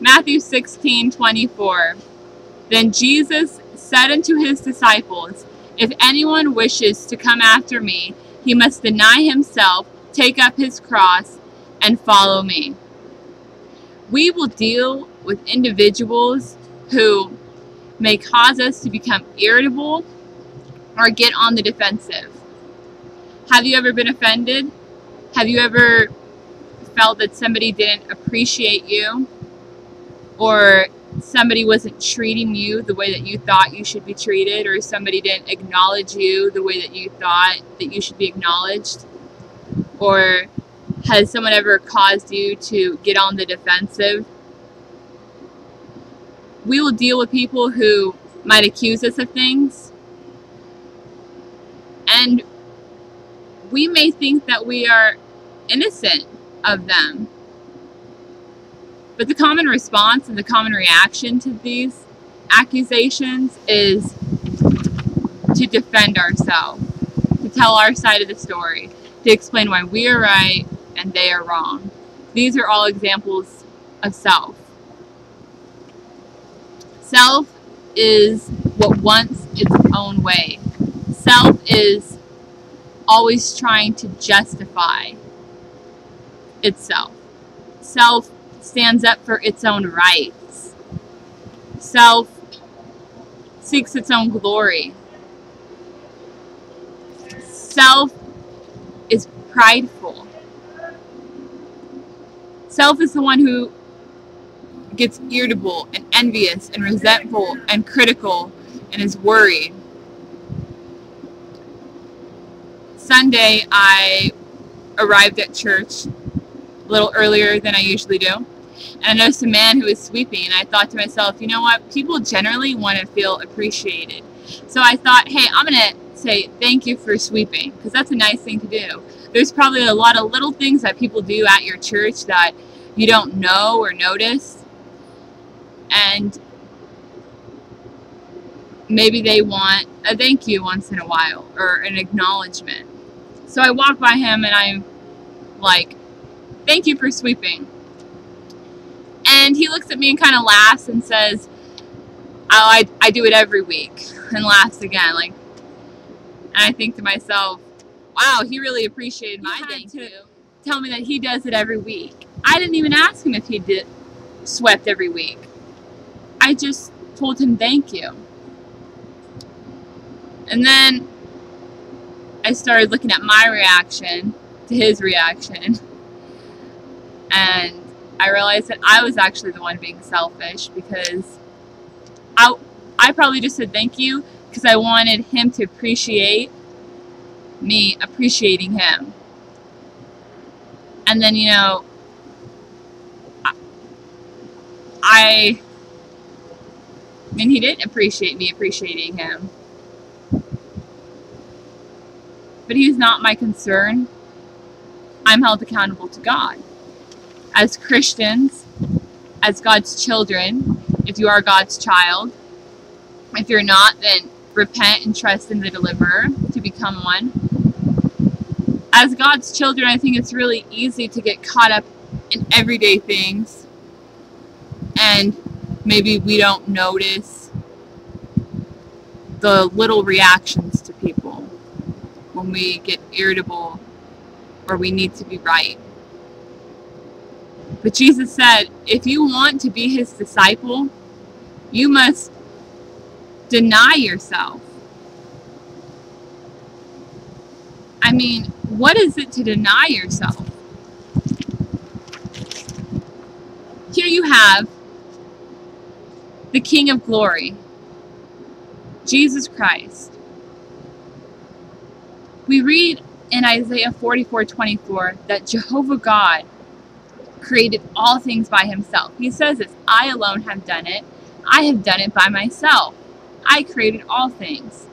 Matthew 16:24. Then Jesus said unto his disciples, if anyone wishes to come after me, he must deny himself, take up his cross, and follow me. We will deal with individuals who may cause us to become irritable or get on the defensive. Have you ever been offended? Have you ever felt that somebody didn't appreciate you, or somebody wasn't treating you the way that you thought you should be treated, or somebody didn't acknowledge you the way that you thought that you should be acknowledged? Or has someone ever caused you to get on the defensive? We will deal with people who might accuse us of things, and we may think that we are innocent of them. But the common response and the common reaction to these accusations is to defend ourselves, to tell our side of the story, to explain why we are right and they are wrong. These are all examples of self. Self is what wants its own way. Self is always trying to justify itself. Self stands up for its own rights. Self seeks its own glory. Self is prideful. Self is the one who gets irritable and envious and resentful and critical and is worried. Sunday, I arrived at church a little earlier than I usually do. And I noticed a man who was sweeping, and I thought to myself, you know what? People generally want to feel appreciated. So I thought, hey, I'm going to say thank you for sweeping, because that's a nice thing to do. There's probably a lot of little things that people do at your church that you don't know or notice. And maybe they want a thank you once in a while, or an acknowledgement. So I walk by him and I'm like, thank you for sweeping. And he looks at me and kind of laughs and says, oh, I do it every week, and laughs again. And I think to myself, wow, he really appreciated my thank you. Tell me that he does it every week. I didn't even ask him if he swept every week. I just told him thank you. And then I started looking at my reaction to his reaction, and I realized that I was actually the one being selfish, because I probably just said thank you because I wanted him to appreciate me appreciating him. And then, you know, I mean, he didn't appreciate me appreciating him. But he's not my concern. I'm held accountable to God. As Christians, as God's children, if you are God's child, if you're not, then repent and trust in the deliverer to become one. As God's children, I think it's really easy to get caught up in everyday things, and maybe we don't notice the little reactions to people when we get irritable or we need to be right. But Jesus said, if you want to be his disciple, you must deny yourself. I mean, what is it to deny yourself? Here you have the King of Glory, Jesus Christ. We read in Isaiah 44:24 that Jehovah God created all things by himself. He says this, I alone have done it. I have done it by myself. I created all things.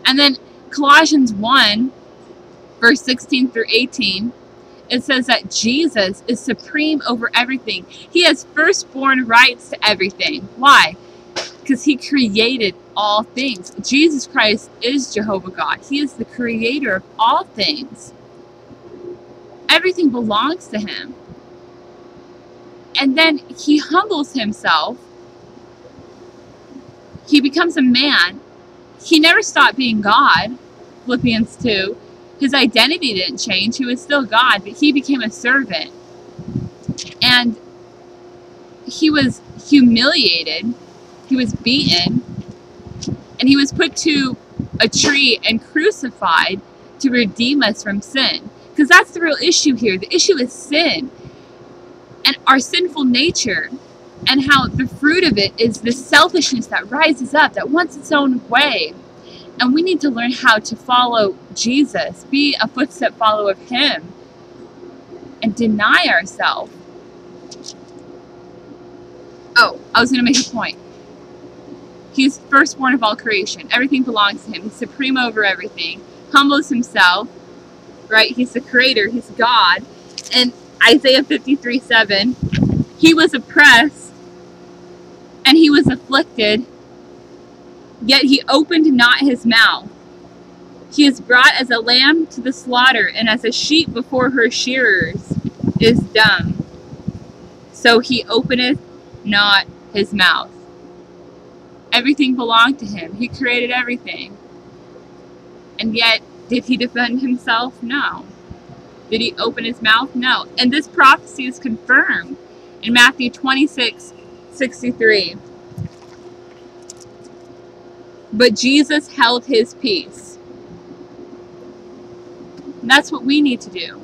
And then Colossians 1, verse 16 through 18, it says that Jesus is supreme over everything. He has firstborn rights to everything. Why? Because he created all things. Jesus Christ is Jehovah God. He is the creator of all things. Everything belongs to him. And then he humbles himself. He becomes a man. He never stopped being God, Philippians 2. His identity didn't change. He was still God, but he became a servant. And he was humiliated. He was beaten. And he was put to a tree and crucified to redeem us from sin. Because that's the real issue here. The issue is sin and our sinful nature, and how the fruit of it is the selfishness that rises up, that wants its own way. And we need to learn how to follow Jesus, be a footstep follower of him, and deny ourselves. Oh, I was going to make a point. He's firstborn of all creation. Everything belongs to him. He's supreme over everything. Humbles himself, right? He's the creator. He's God. And Isaiah 53:7, he was oppressed and he was afflicted, yet he opened not his mouth. He is brought as a lamb to the slaughter, and as a sheep before her shearers is dumb. So he openeth not his mouth. Everything belonged to him. He created everything. And yet, did he defend himself? No. Did he open his mouth? No. And this prophecy is confirmed in Matthew 26:63. But Jesus held his peace. And that's what we need to do.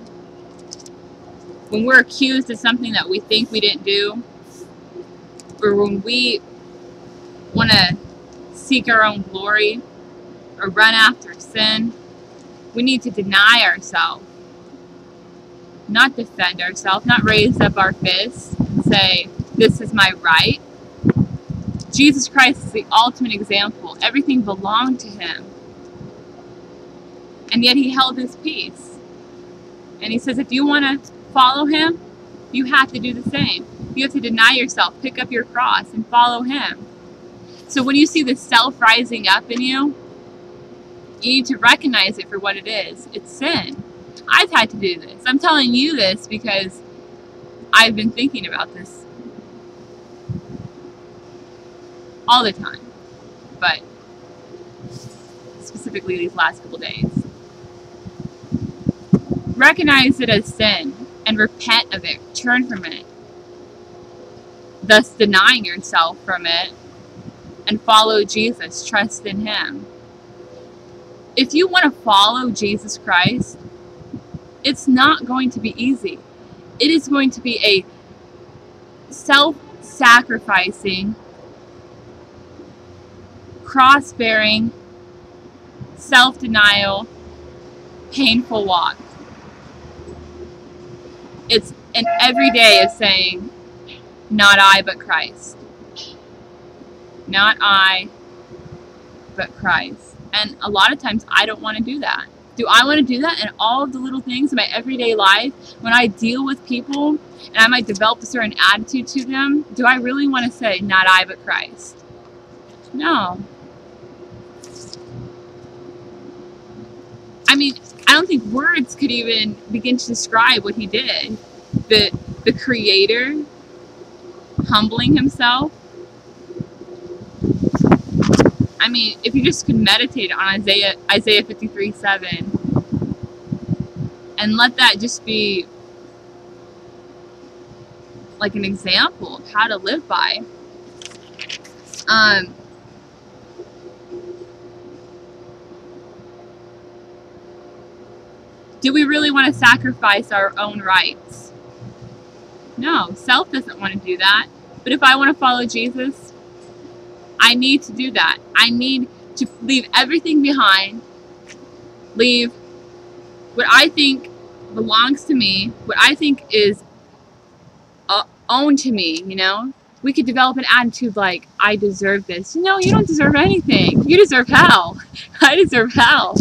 When we're accused of something that we think we didn't do, or when we want to seek our own glory or run after sin, we need to deny ourselves. Not defend ourselves, not raise up our fists and say, this is my right. Jesus Christ is the ultimate example. Everything belonged to him. And yet he held his peace. And he says, if you want to follow him, you have to do the same. You have to deny yourself, pick up your cross, and follow him. So when you see the self rising up in you, you need to recognize it for what it is. It's sin. I've had to do this. I'm telling you this because I've been thinking about this all the time, but specifically these last couple days. Recognize it as sin and repent of it. Turn from it, thus denying yourself from it, and follow Jesus. Trust in him. If you want to follow Jesus Christ, it's not going to be easy. It is going to be a self-sacrificing, cross-bearing, self-denial, painful walk. It's an everyday of saying, not I, but Christ. Not I, but Christ. And a lot of times I don't want to do that. Do I want to do that in all of the little things in my everyday life? When I deal with people and I might develop a certain attitude to them, do I really want to say, not I, but Christ? No. I mean, I don't think words could even begin to describe what he did. The Creator humbling himself. I mean, if you just could meditate on Isaiah 53:7 and let that just be like an example of how to live by. Do we really want to sacrifice our own rights? No, self doesn't want to do that. But if I want to follow Jesus, I need to do that. I need to leave everything behind, leave what I think belongs to me, what I think is owned to me, you know? We could develop an attitude like, I deserve this. No, you don't deserve anything. You deserve hell. I deserve hell.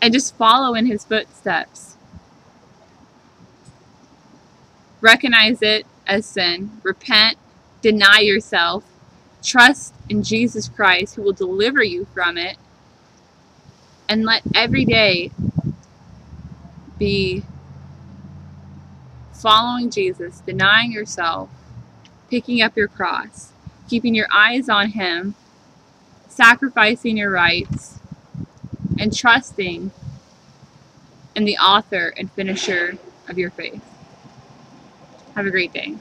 And just follow in his footsteps. Recognize it as sin. Repent. Deny yourself. Trust in Jesus Christ, who will deliver you from it. And let every day be following Jesus, denying yourself, picking up your cross, keeping your eyes on Him, sacrificing your rights, and trusting in the author and finisher of your faith. Have a great day.